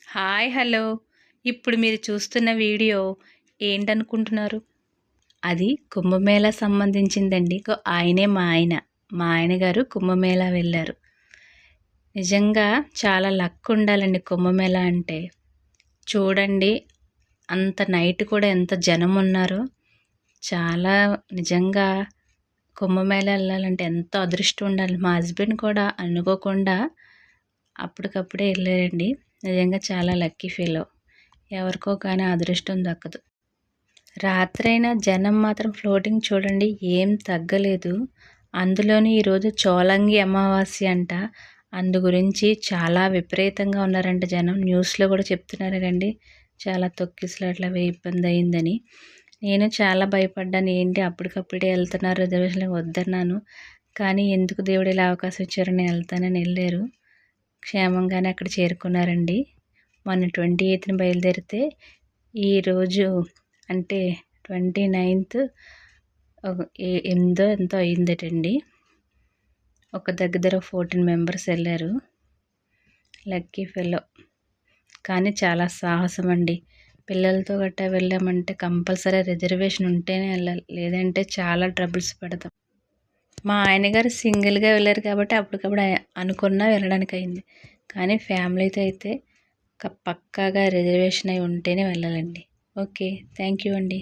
Hi hello ఇప్పుడు మీరు చూస్తున్న వీడియో ఏంటనుకుంటున్నారు? అది కుంభమేళా సంబంధించిందండి. ఆయనే మా ఆయన గారు కుంభమేళా వెళ్ళారు. నిజంగా చాలా లక్ ఉండాలండి కుంభమేళా అంటే. చూడండి, అంత నైట్ కూడా ఎంత జనం ఉన్నారో. చాలా నిజంగా కుంభమేళా వెళ్ళాలంటే ఎంతో అదృష్టం ఉండాలి. మా హస్బెండ్ కూడా అనుకోకుండా అప్పటికప్పుడే వెళ్ళారండి. నిజంగా చాలా లక్కీ ఫెలో. ఎవరికో కానీ అదృష్టం దక్కదు. రాత్రైనా జనం మాత్రం ఫ్లోటింగ్ చూడండి ఏం తగ్గలేదు. అందులోని ఈరోజు చోళంగి అమావాస్య అంట. అందు గురించి చాలా విపరీతంగా ఉన్నారంట జనం. న్యూస్లో కూడా చెప్తున్నారు కండి, చాలా తొక్కిసలాట్ల ఇబ్బంది అయిందని. నేను చాలా భయపడ్డాను. ఏంటి అప్పటికప్పుడే వెళ్తున్నారు, రిజర్వేషన్ వద్దన్నాను. కానీ ఎందుకు దేవుడు ఇలా అవకాశం ఇచ్చారని వెళ్తానని వెళ్ళారు. క్షేమంగానే అక్కడ చేరుకున్నారండి. మొన్న 28న బయలుదేరితే ఈరోజు అంటే 29th ఎనిమిదో ఎంతో అయిందటండి. ఒక దగ్గర 14 మెంబర్స్ వెళ్ళారు. Lucky fellow. కానీ చాలా సాహసం అండి. పిల్లలతో గట్టా వెళ్ళామంటే కంపల్సరీ రిజర్వేషన్ ఉంటేనే వెళ్ళాలి, లేదంటే చాలా ట్రబుల్స్ పడతాం. మా ఆయన గారు సింగిల్గా వెళ్ళారు కాబట్టి అప్పటికప్పుడు అనుకున్నా వెళ్ళడానికి అయింది. కానీ ఫ్యామిలీతో అయితే పక్కాగా రిజర్వేషన్ అయి ఉంటేనే వెళ్ళాలండి. ఓకే, థ్యాంక్ యూ అండి.